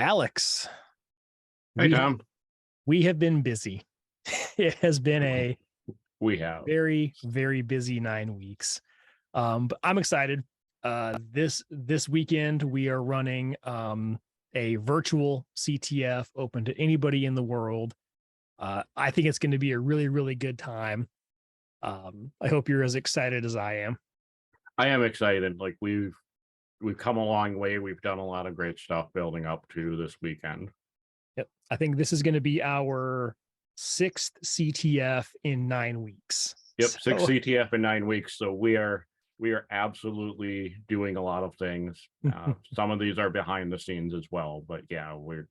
Alex, Hey, we Tom. we have been busy. It has been a We have. very, very busy 9 weeks. But I'm excited. This weekend we are running a virtual CTF open to anybody in the world. I think it's going to be a really, really good time. I hope you're as excited as I am. I am excited. Like we've come a long way. We've done a lot of great stuff building up to this weekend. Yep. I think this is going to be our sixth CTF in 9 weeks. Yep, six So CTF in 9 weeks. So we are absolutely doing a lot of things. Some of these are behind the scenes as well, but yeah, we're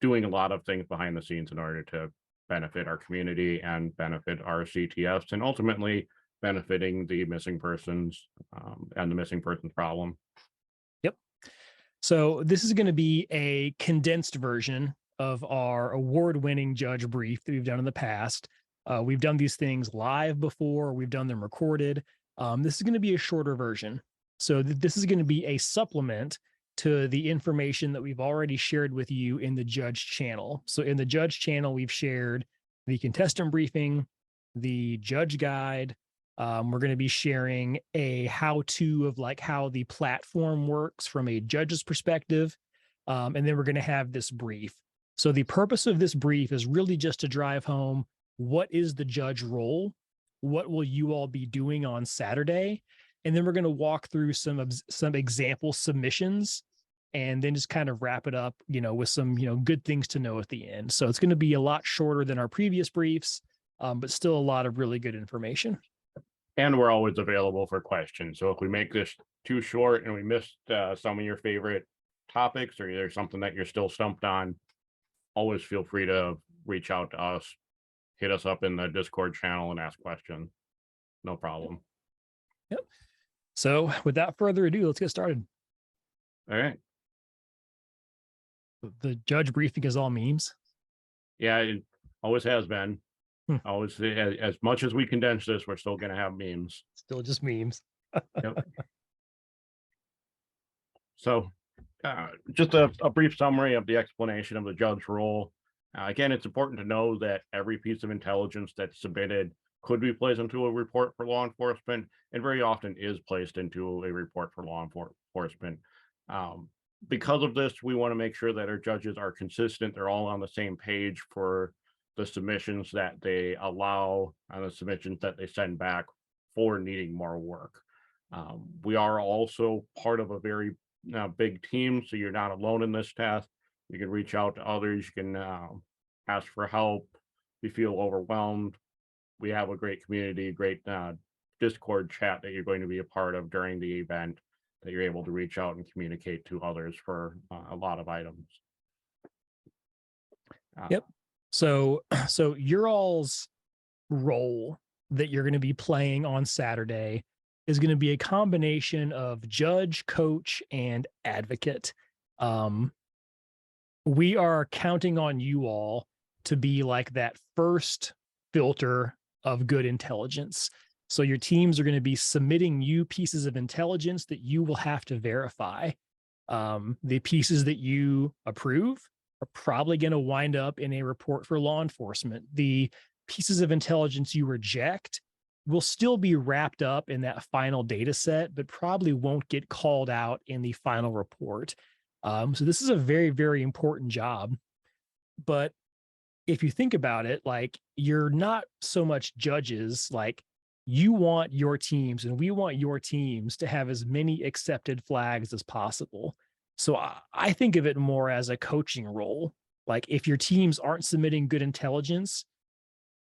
doing a lot of things behind the scenes in order to benefit our community and benefit our CTFs and ultimately benefiting the missing persons and the missing persons problem. yep. So this is going to be a condensed version of our award-winning judge brief that we've done in the past. We've done these things live before. We've done them recorded. This is going to be a shorter version. So this is going to be a supplement to the information that we've already shared with you in the judge channel. So in the judge channel, we've shared the contestant briefing, the judge guide. We're going to be sharing a how-to of like how the platform works from a judge's perspective. And then we're going to have this brief. So the purpose of this brief is really just to drive home what is the judge role? What will you all be doing on Saturday? And then we're going to walk through some example submissions and then just kind of wrap it up, with some, good things to know at the end. So it's going to be a lot shorter than our previous briefs, but still a lot of really good information. And we're always available for questions. So if we make this too short and we missed some of your favorite topics, or there's something that you're still stumped on, always feel free to reach out to us, hit us up in the Discord channel and ask questions. No problem. Yep. So without further ado, let's get started. All right. The judge briefing is all memes. Yeah, it always has been. Hmm. Always, as much as we condense this, we're still going to have memes. Still just memes. Yep. So just a brief summary of the explanation of the judge role. Again, it's important to know that every piece of intelligence that's submitted could be placed into a report for law enforcement, and very often is placed into a report for law enforcement. Because of this, we want to make sure that our judges are consistent. They're all on the same page for the submissions that they allow and the submissions that they send back for needing more work. We are also part of a very big team, so you're not alone in this task. You can reach out to others. You can ask for help if you feel overwhelmed. We have a great community, great Discord chat that you're going to be a part of during the event, that you're able to reach out and communicate to others for a lot of items. Yep. So your all's role that you're going to be playing on Saturday is going to be a combination of judge, coach, and advocate. We are counting on you all to be like that first filter of good intelligence. So your teams are going to be submitting you pieces of intelligence that you will have to verify. The pieces that you approve are probably going to wind up in a report for law enforcement. The pieces of intelligence you reject will still be wrapped up in that final data set, but probably won't get called out in the final report. So this is a very, very important job. But if you think about it, like, you're not so much judges, like, you want your teams and we want your teams to have as many accepted flags as possible. So I think of it more as a coaching role. Like, if your teams aren't submitting good intelligence,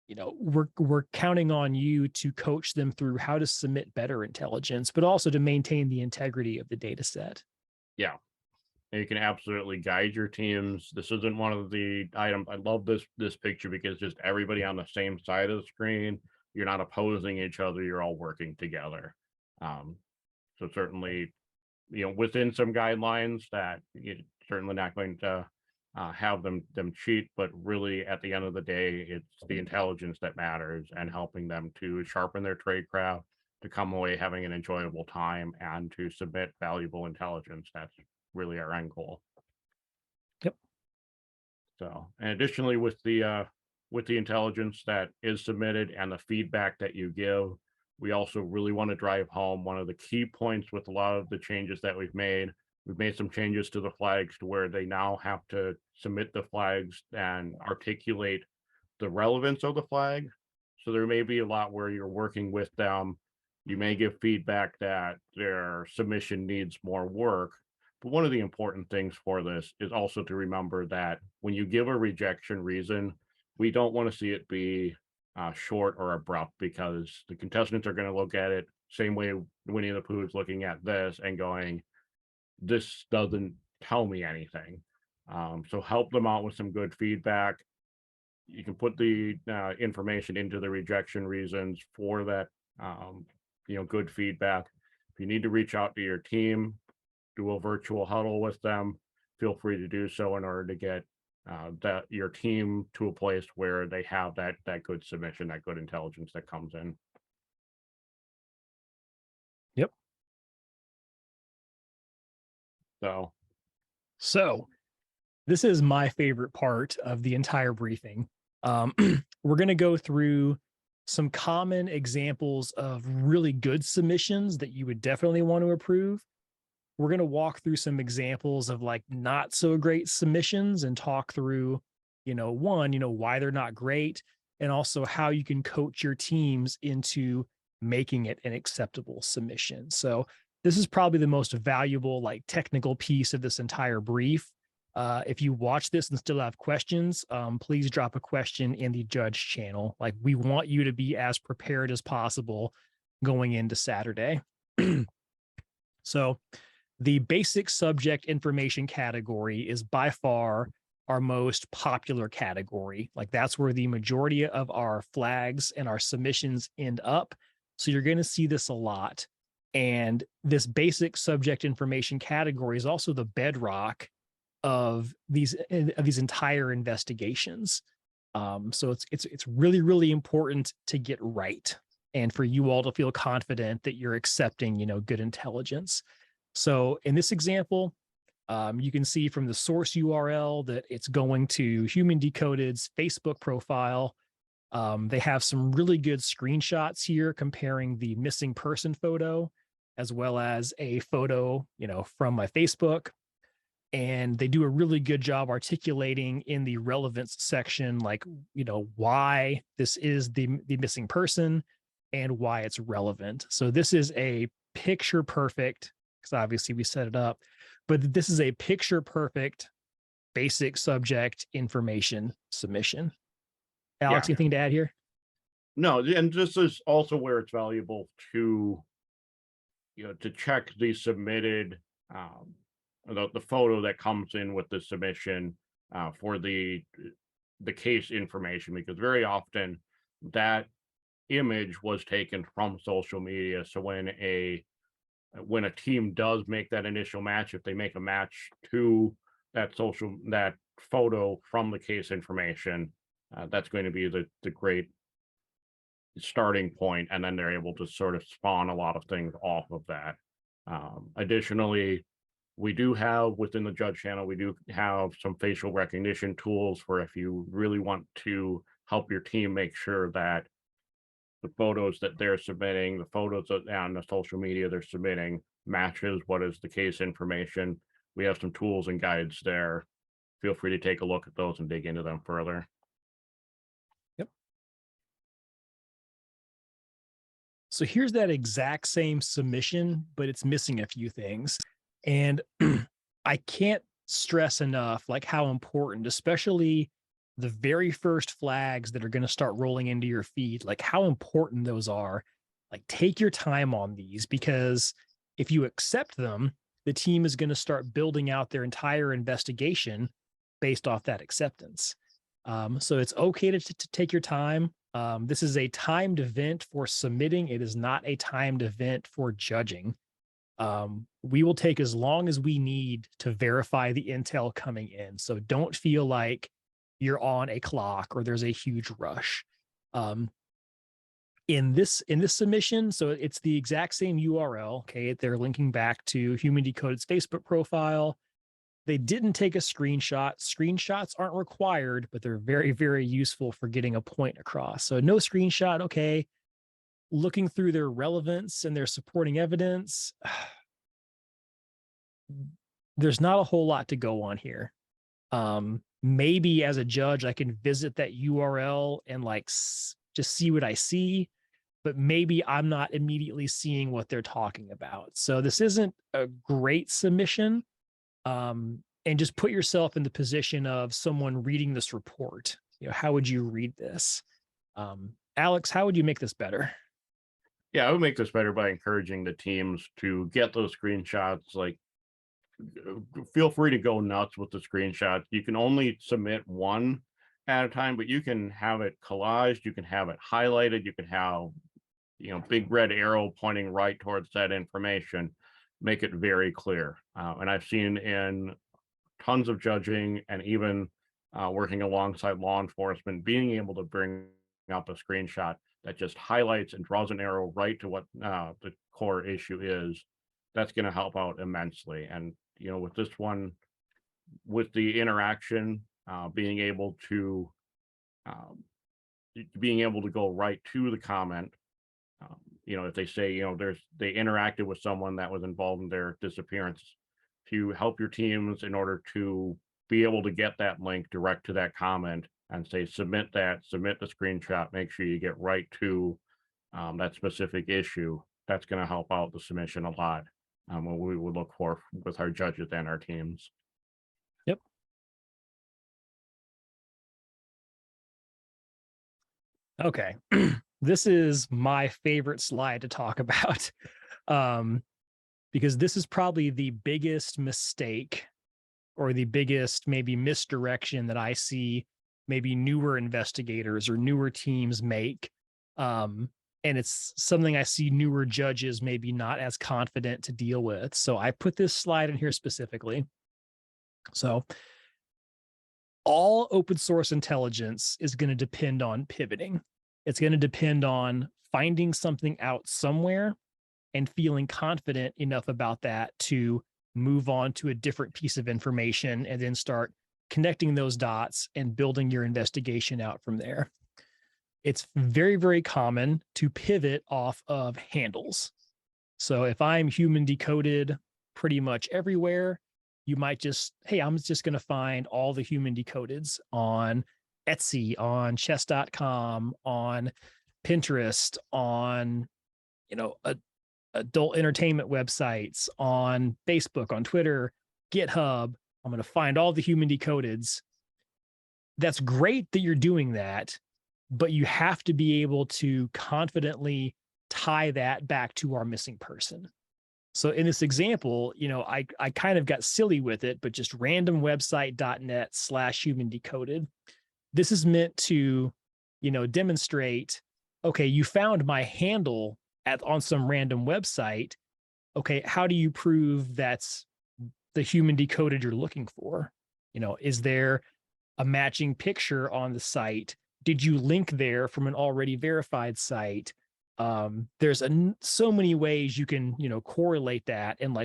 we're counting on you to coach them through how to submit better intelligence, but also to maintain the integrity of the data set. Yeah. And you can absolutely guide your teams. This isn't one of the items. I love this picture because just everybody on the same side of the screen. You're not opposing each other. You're all working together. So certainly, within some guidelines that you're certainly not going to have them cheat, but really at the end of the day, it's the intelligence that matters, and helping them to sharpen their trade craft, to come away having an enjoyable time, and to submit valuable intelligence. That's really our end goal. Yep. So, and additionally, with the intelligence that is submitted and the feedback that you give, we also really want to drive home one of the key points with a lot of the changes that we've made. We've made some changes to the flags to where they now have to submit the flags and articulate the relevance of the flag. So there may be a lot where you're working with them. You may give feedback that their submission needs more work. But one of the important things for this is also to remember that when you give a rejection reason, we don't want to see it be short or abrupt, because the contestants are going to look at it same way Winnie the Pooh is looking at this and going, this doesn't tell me anything. So help them out with some good feedback. You can put the information into the rejection reasons for that, good feedback. If you need to reach out to your team, do a virtual huddle with them, feel free to do so in order to get your team to a place where they have that good submission, that good intelligence that comes in. Yep. So This is my favorite part of the entire briefing. We're going to go through some common examples of really good submissions that you would definitely want to approve. We're going to walk through some examples of like not so great submissions and talk through, why they're not great, and also how you can coach your teams into making it an acceptable submission. So this is probably the most valuable, like technical piece of this entire brief. If you watch this and still have questions, please drop a question in the judge channel. Like, we want you to be as prepared as possible going into Saturday. So the basic subject information category is by far our most popular category. Like, that's where the majority of our flags and our submissions end up. So you're going to see this a lot. And this basic subject information category is also the bedrock of these entire investigations. So it's really, really important to get right, and for you all to feel confident that you're accepting, good intelligence. So in this example, you can see from the source URL that it's going to Human Decoded's Facebook profile. They have some really good screenshots here comparing the missing person photo as well as a photo, from my Facebook. And they do a really good job articulating in the relevance section, like, why this is the missing person and why it's relevant. So this is a picture perfect, because obviously we set it up, but this is a picture perfect basic subject information submission. Alex, yeah, anything to add here? no, and this is also where it's valuable to to check the submitted the photo that comes in with the submission for the case information, because very often that image was taken from social media. So when a team does make that initial match, if they make a match to that photo from the case information, that's going to be the great starting point, and then they're able to sort of spawn a lot of things off of that. Additionally, we do have within the judge channel, we do have some facial recognition tools for if you really want to help your team make sure that the photos that they're submitting, the photos on the social media they're submitting matches what is the case information. We have some tools and guides there. Feel free to take a look at those and dig into them further. Yep. So here's that exact same submission, but it's missing a few things. And I can't stress enough, like, how important, especially the very first flags that are going to start rolling into your feed, like how important those are. Like, take your time on these, because if you accept them, the team is going to start building out their entire investigation based off that acceptance. So it's okay to take your time. This is a timed event for submitting. It is not a timed event for judging. We will take as long as we need to verify the intel coming in. So don't feel like you're on a clock or there's a huge rush. In this submission, so it's the exact same URL. Okay, they're linking back to Human Decoded's Facebook profile. They didn't take a screenshot. Screenshots aren't required, but they're very, very useful for getting a point across. So no screenshot. Okay. Looking through their relevance and their supporting evidence, there's not a whole lot to go on here. Maybe as a judge, I can visit that URL and like just see what I see, but maybe I'm not immediately seeing what they're talking about. So this isn't a great submission. And just put yourself in the position of someone reading this report. How would you read this? Alex, how would you make this better? Yeah, I would make this better by encouraging the teams to get those screenshots. Like, feel free to go nuts with the screenshots. You can only submit one at a time, but you can have it collaged, you can have it highlighted, you can have, big red arrow pointing right towards that information, make it very clear. And I've seen in tons of judging and even working alongside law enforcement, being able to bring up a screenshot that just highlights and draws an arrow right to what the core issue is, that's going to help out immensely. And, with this one, with the interaction, being able to go right to the comment, if they say, they interacted with someone that was involved in their disappearance, to help your teams in order to be able to get that link direct to that comment and say, submit the screenshot, make sure you get right to that specific issue. That's going to help out the submission a lot. What we would look for with our judges and our teams. Yep. Okay. This is my favorite slide to talk about. Because this is probably the biggest mistake or the biggest maybe misdirection that I see maybe newer investigators or newer teams make. And it's something I see newer judges maybe not as confident to deal with. So I put this slide in here specifically. So all open source intelligence is going to depend on pivoting. It's going to depend on finding something out somewhere and feeling confident enough about that to move on to a different piece of information and then start connecting those dots and building your investigation out from there. It's very, very common to pivot off of handles. So if I'm human decoded pretty much everywhere, you might just, hey, I'm just going to find all the human decodeds on Etsy, on chess.com, on Pinterest, on, adult entertainment websites, on Facebook, on Twitter, GitHub. I'm going to find all the human decodeds. That's great that you're doing that, but you have to be able to confidently tie that back to our missing person. So in this example, I kind of got silly with it, but just randomwebsite.net/human decoded. This is meant to, demonstrate, okay, you found my handle on some random website. Okay, how do you prove that's the human decoded you're looking for? Is there a matching picture on the site? Did you link there from an already verified site? There's so many ways you can, correlate that and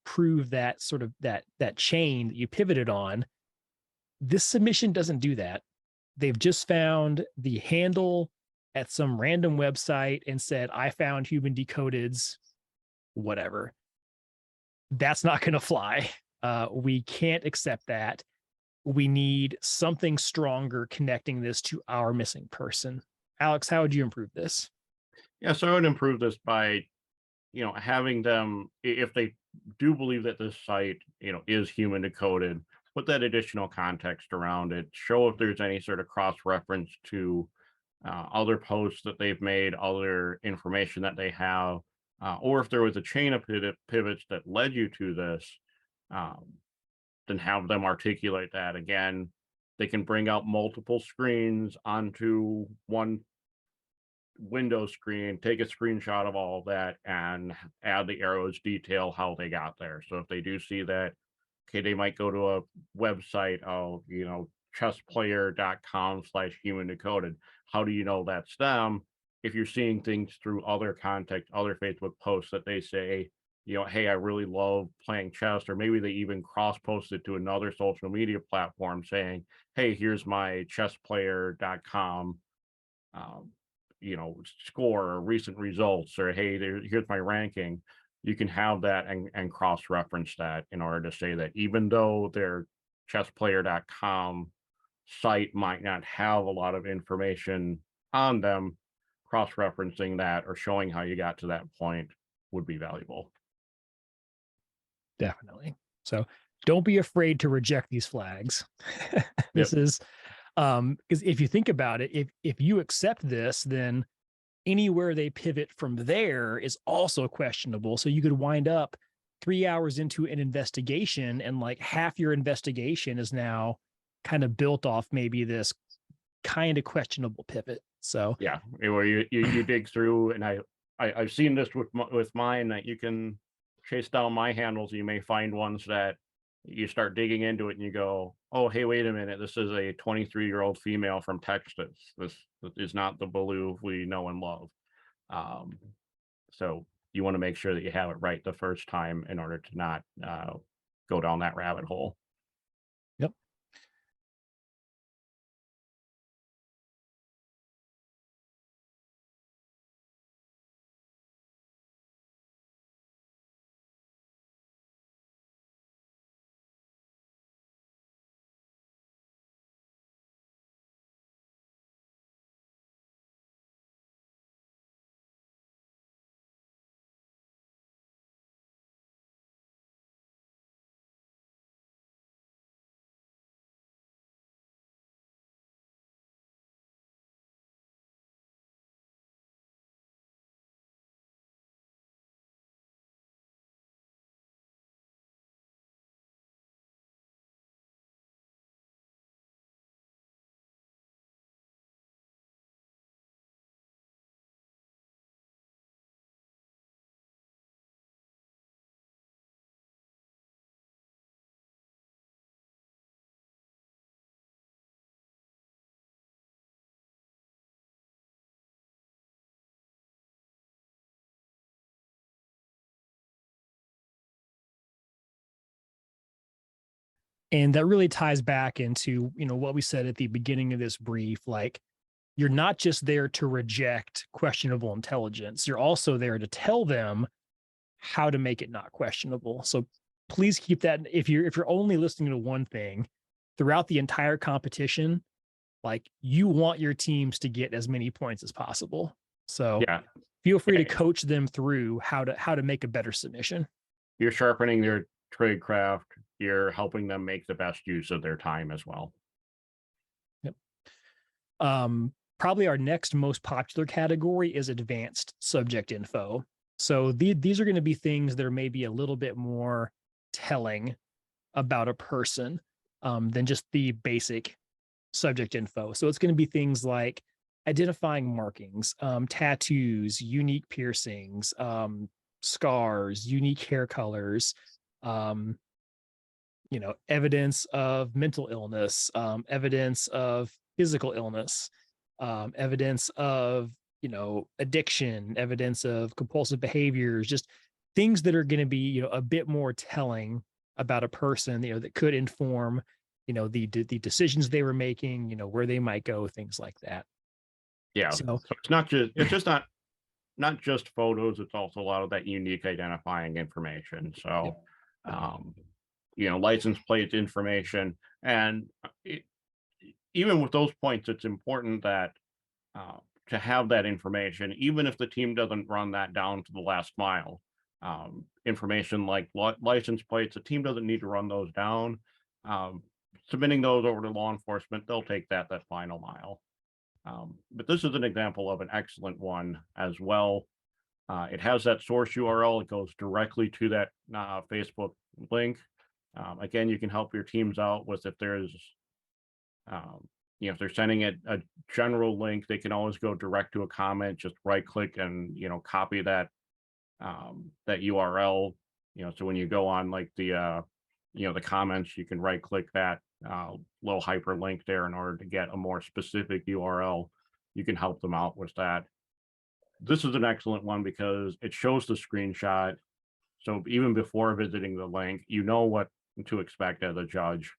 prove that sort of that chain that you pivoted on. This submission doesn't do that. They've just found the handle at some random website and said, I found human decodeds, whatever. That's not going to fly. We can't accept that. We need something stronger connecting this to our missing person. Alex, how would you improve this? Yeah, so I would improve this by, having them, if they do believe that this site, is human decoded, put that additional context around it, show if there's any sort of cross-reference to other posts that they've made, other information that they have, or if there was a chain of pivots that led you to this, then have them articulate that. Again, they can bring out multiple screens onto one window screen, take a screenshot of all of that, and add the arrows, detail how they got there. So if they do see that, okay, they might go to a website of, chessplayer.com/human decoded. How do you know that's them? If you're seeing things through other context, other Facebook posts that they say, hey, I really love playing chess, or maybe they even cross-post it to another social media platform saying, hey, here's my chessplayer.com, um, score or recent results, or hey, here's my ranking. You can have that and cross-reference that in order to say that even though their chessplayer.com site might not have a lot of information on them, cross-referencing that or showing how you got to that point would be valuable. Definitely. So don't be afraid to reject these flags. Yep. This is because if you think about it, if you accept this, then anywhere they pivot from there is also questionable. So you could wind up 3 hours into an investigation, and like half your investigation is now kind of built off maybe this kind of questionable pivot. So Yeah, where you dig through, and I've seen this with mine, that you can chase down my handles. You may find ones that you start digging into it and you go, oh, hey, wait a minute, this is a 23-year-old female from Texas. This is not the Baloo we know and love. So you want to make sure that you have it right the first time in order to not go down that rabbit hole. yep. And that really ties back into, what we said at the beginning of this brief. Like, you're not just there to reject questionable intelligence, you're also there to tell them how to make it not questionable. So please keep that. If you're only listening to one thing throughout the entire competition, like, you want your teams to get as many points as possible. So Yeah, feel free to coach them through how to make a better submission. you're sharpening their trade craft. You're helping them make the best use of their time as well. Yep. Probably our next most popular category is advanced subject info. So these are going to be things that are maybe a little bit more telling about a person than just the basic subject info. So it's going to be things like identifying markings, tattoos, unique piercings, scars, unique hair colors, um, evidence of mental illness, evidence of physical illness, evidence of, addiction, evidence of compulsive behaviors, just things that are going to be, a bit more telling about a person, that could inform, the decisions they were making, where they might go, things like that. Yeah, So so it's just not just photos. It's also a lot of that unique identifying information. So, yep. um, license plate information, and it, even with those points, it's important that uh, to have that information, even if the team doesn't run that down to the last mile. Information like license plates, the team doesn't need to run those down. Um, Submitting those over to law enforcement, they'll take that final mile. But this is an example of an excellent one as well. It has that source URL. It goes directly to that Facebook link. Again, you can help your teams out with if there's if they're sending it a general link, they can always go direct to a comment, just right click and, copy that URL, so when you go on like the comments, you can right click that little hyperlink there in order to get a more specific URL. You can help them out with that. This is an excellent one because it shows the screenshot. So even before visiting the link, you know what to expect as a judge.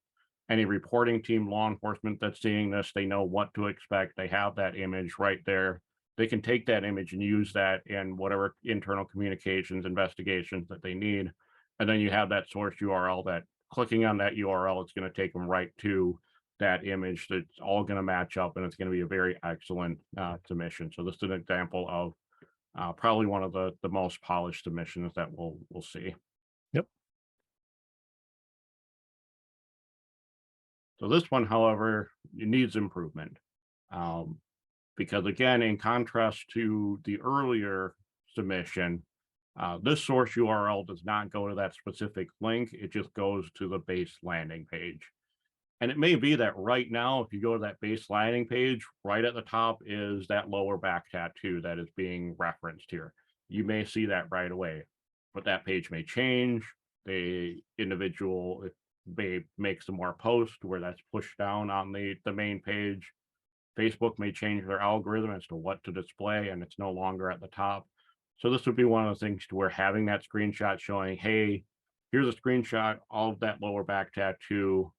Any reporting team, law enforcement that's seeing this, they know what to expect. They have that image right there. They can take that image and use that in whatever internal communications, investigations that they need. And then you have that source URL that clicking on that URL, it's going to take them right to that image that's all going to match up, and it's going to be a very excellent submission. So this is an example of probably one of the most polished submissions that we'll see. Yep. So this one, however, it needs improvement. Because again, in contrast to the earlier submission, this source URL does not go to that specific link. It just goes to the base landing page. And it may be that right now, if you go to that base landing page, right at the top is that lower back tattoo that is being referenced here. You may see that right away, but that page may change. The individual may make some more posts where that's pushed down on the main page. Facebook may change their algorithm as to what to display, and it's no longer at the top. So this would be one of the things to where having that screenshot showing, hey, here's a screenshot of that lower back tattoo.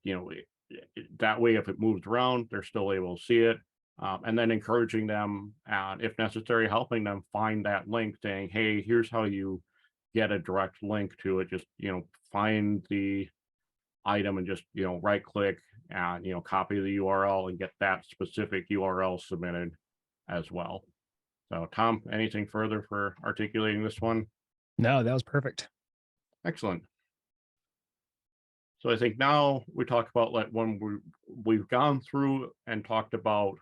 You know, that way, if it moves around, they're still able to see it. And then encouraging them, if necessary, helping them find that link saying, hey, here's how you get a direct link to it. Just, find the item and just, right click and, copy the URL and get that specific URL submitted as well. So Tom, anything further for articulating this one? No, that was perfect. Excellent. So I think now we talk about like when we've gone through and talked about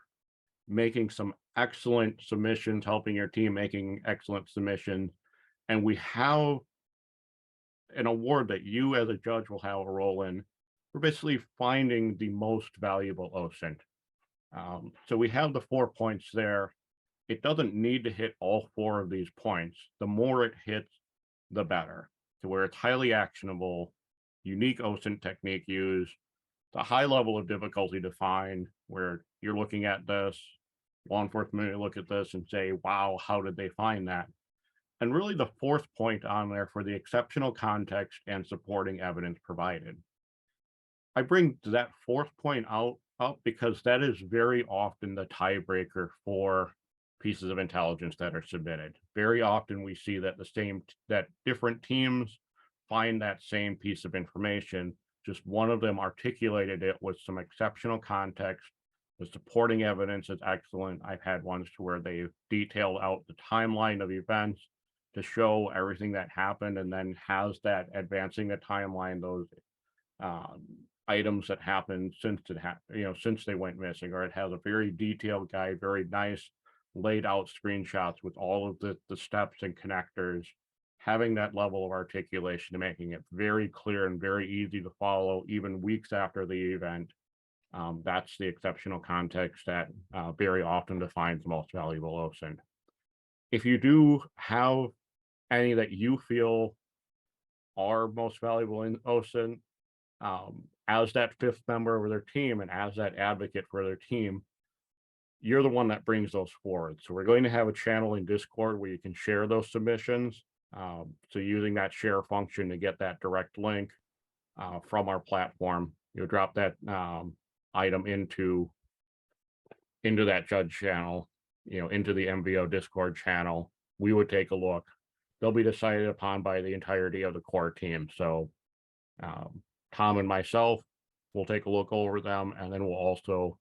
making some excellent submissions, helping your team making excellent submissions, and we have an award that you as a judge will have a role in. We're basically finding the most valuable OSINT. So we have the 4 points there. It doesn't need to hit all 4 of these points. The more it hits, the better. To where it's highly actionable, unique OSINT technique used, the high level of difficulty to find, where you're looking at this, law enforcement may look at this and say, wow, how did they find that? And really the 4th point on there for the exceptional context and supporting evidence provided. I bring that 4th point up because that is very often the tiebreaker for pieces of intelligence that are submitted. Very often we see that that different teams find that same piece of information, just one of them articulated it with some exceptional context. The supporting evidence is excellent. I've had ones to where they've detailed out the timeline of events to show everything that happened, and then has that advancing the timeline, those items that happened since since they went missing, or it has a very detailed guide, very nice laid out screenshots with all of the steps and connectors, having that level of articulation and making it very clear and very easy to follow even weeks after the event. That's the exceptional context that very often defines the most valuable OSINT. If you do have any that you feel are most valuable in OSINT, as that 5th member of their team and as that advocate for their team, you're the one that brings those forward. So we're going to have a channel in Discord where you can share those submissions. So using that share function to get that direct link from our platform, you'll drop that item into that judge channel, into the MVO Discord channel. We would take a look. They'll be decided upon by the entirety of the core team. So Tom and myself will take a look over them, and then we'll also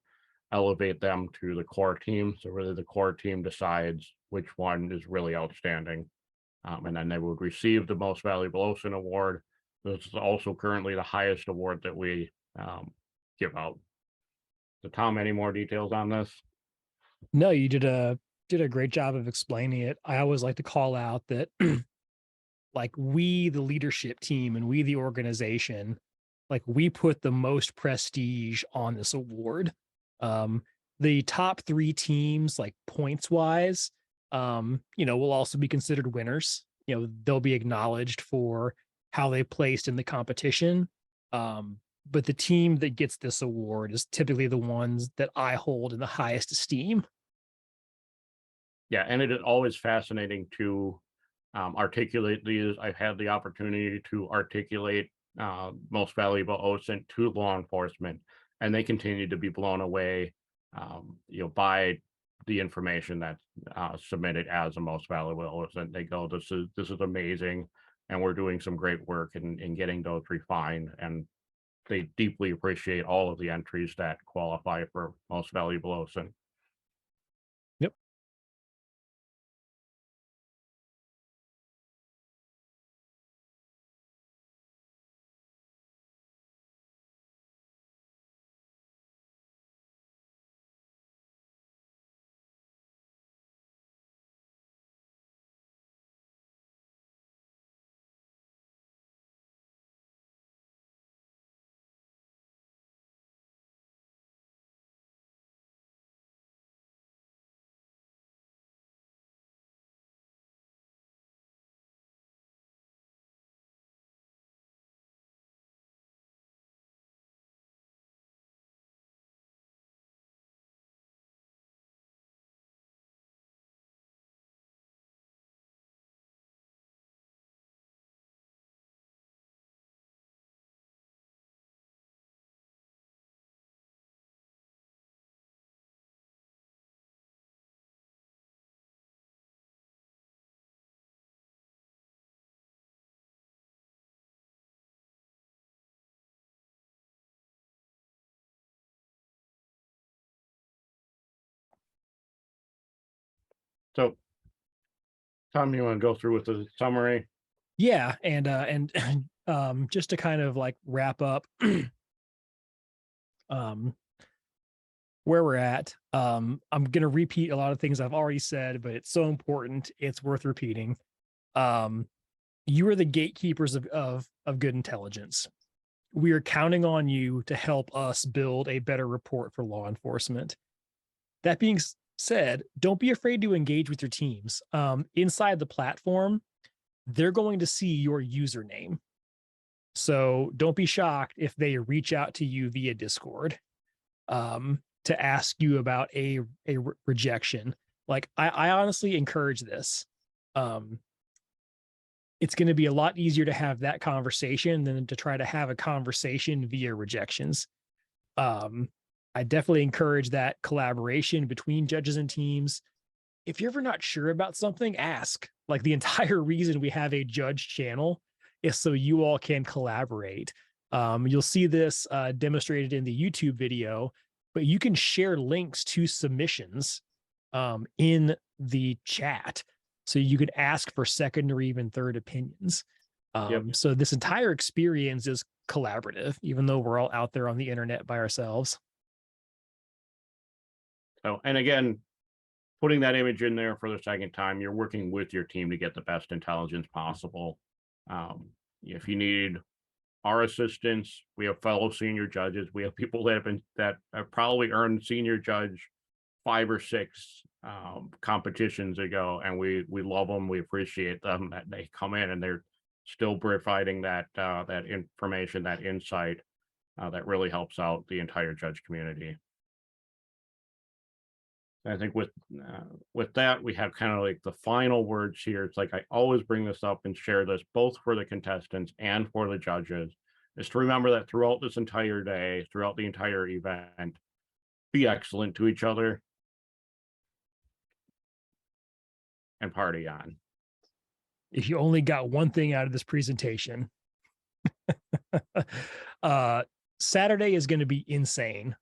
elevate them to the core team. So really the core team decides which one is really outstanding. And then they would receive the most valuable OSINT award. This is also currently the highest award that we give out. So Tom, any more details on this? No, you did a great job of explaining it. I always like to call out that like we, the leadership team, and we, the organization, like we put the most prestige on this award. The top 3 teams, like points wise, will also be considered winners. They'll be acknowledged for how they placed in the competition. But the team that gets this award is typically the ones that I hold in the highest esteem. Yeah, and it is always fascinating to articulate these. I've had the opportunity to articulate most valuable OSINT to law enforcement, and they continue to be blown away, by the information that's submitted as a most valuable OSINT. They go, this is amazing, and we're doing some great work in getting those refined, and they deeply appreciate all of the entries that qualify for most valuable OSINT. Yep. So, Tom, you want to go through with the summary? Yeah, and just to kind of like wrap up um where we're at. I'm gonna repeat a lot of things I've already said, but it's so important, it's worth repeating. Um, you are the gatekeepers of good intelligence. We are counting on you to help us build a better report for law enforcement. That being said, don't be afraid to engage with your teams. Inside the platform, they're going to see your username. So don't be shocked if they reach out to you via Discord to ask you about a rejection. Like I honestly encourage this. Um, it's going to be a lot easier to have that conversation than to try to have a conversation via rejections. Um, I definitely encourage that collaboration between judges and teams. If you're ever not sure about something, ask. Like the entire reason we have a judge channel is so you all can collaborate. You'll see this demonstrated in the YouTube video, but you can share links to submissions in the chat. So you could ask for second or even third opinions. Yep. So this entire experience is collaborative, even though we're all out there on the internet by ourselves. So, and again, putting that image in there for the second time, you're working with your team to get the best intelligence possible. If you need our assistance, we have fellow senior judges. We have people that have probably earned senior judge 5 or 6 competitions ago, and we love them. We appreciate them that they come in and they're still providing that that information, that insight that really helps out the entire judge community. I think with that, we have kind of like the final words here. It's like I always bring this up and share this both for the contestants and for the judges, is to remember that throughout this entire day, throughout the entire event, be excellent to each other and party on. If you only got one thing out of this presentation, Saturday is going to be insane.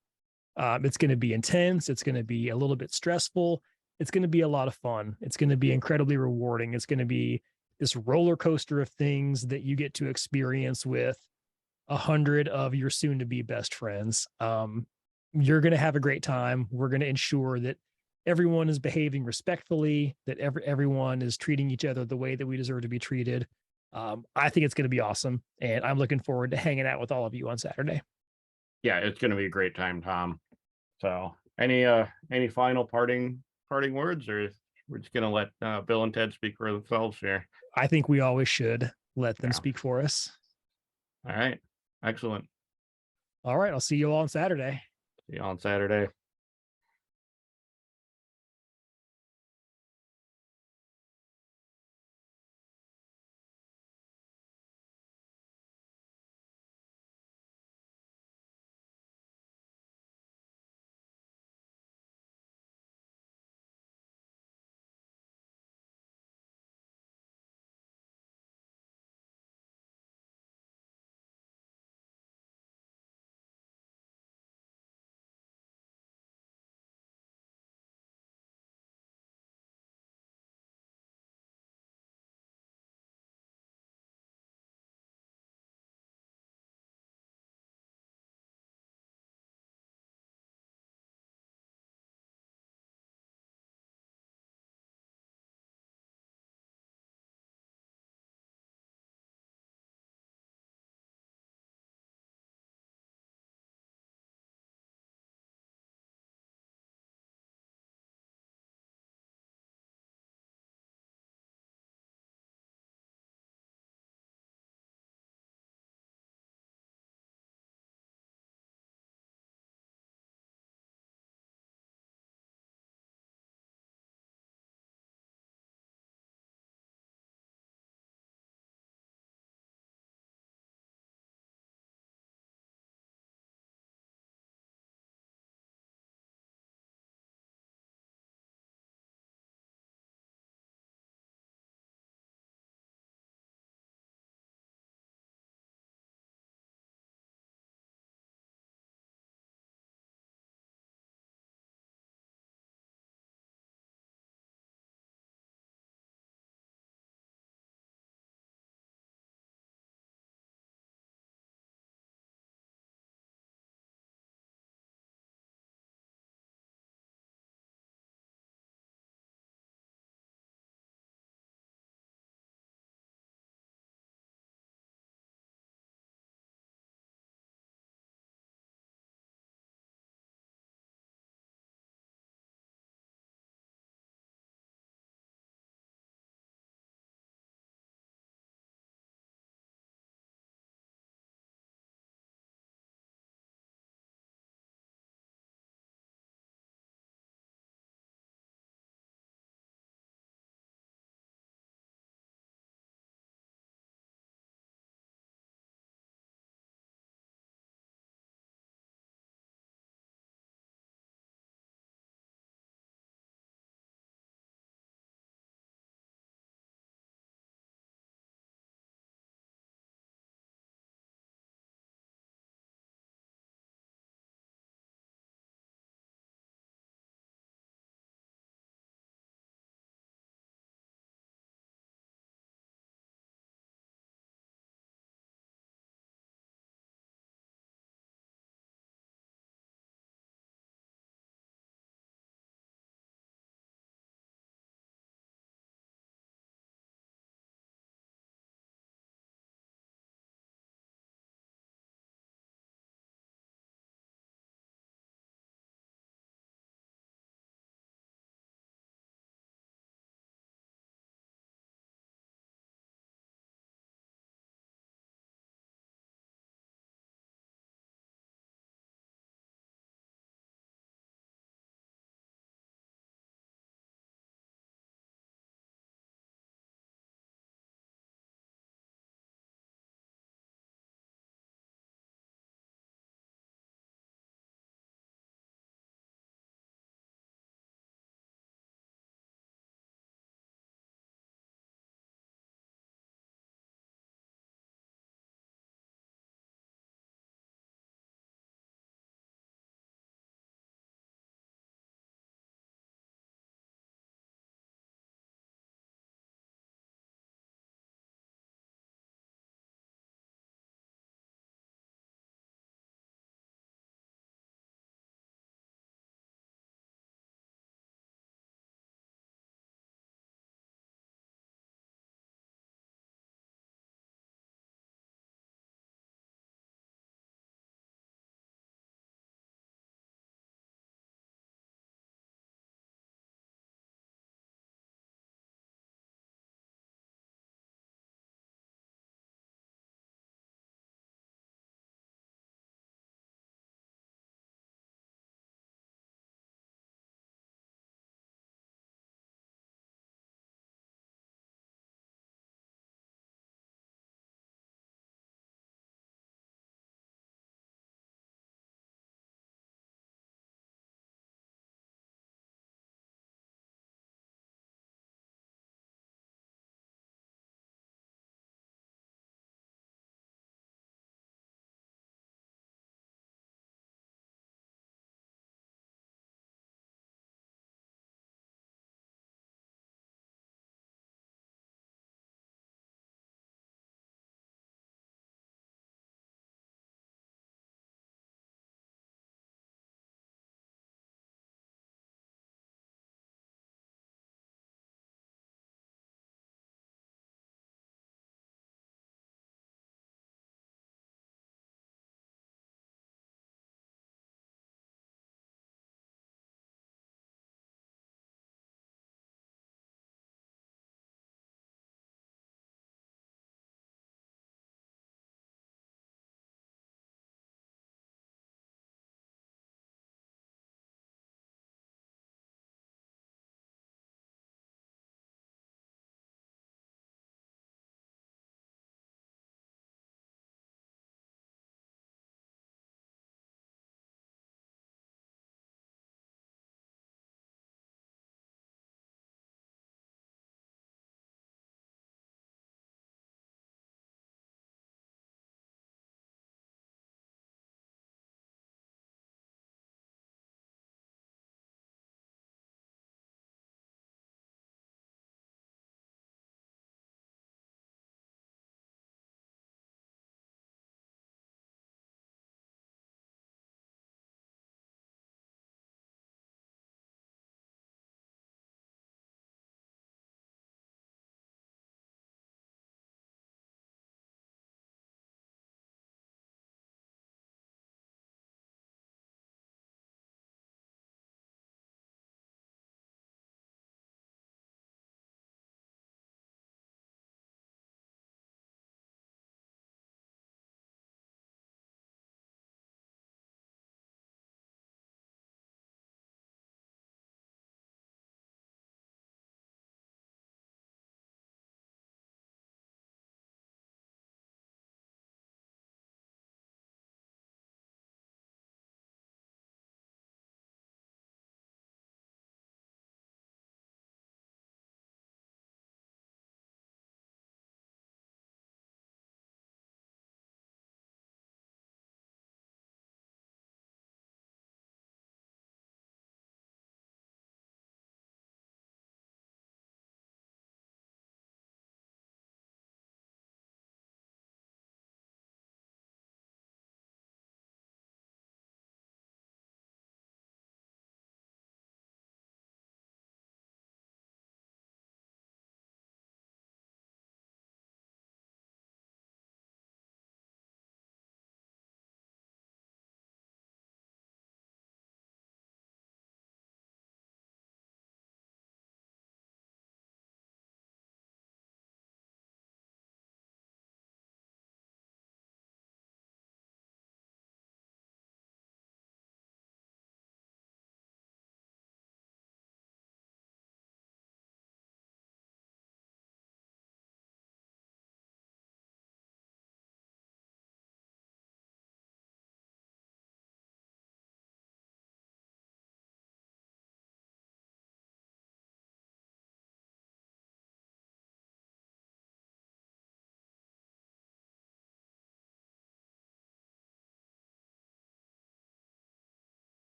It's going to be intense. It's going to be a little bit stressful. It's going to be a lot of fun. It's going to be incredibly rewarding. It's going to be this roller coaster of things that you get to experience with 100 of your soon to be best friends. You're going to have a great time. We're going to ensure that everyone is behaving respectfully, that everyone is treating each other the way that we deserve to be treated. I think it's going to be awesome, and I'm looking forward to hanging out with all of you on Saturday. Yeah, it's going to be a great time, Tom. So, any final parting words, or we're just going to let Bill and Ted speak for themselves here? I think we always should let them Yeah. speak for us. All right, excellent. All right, I'll see you all on Saturday. See you on Saturday.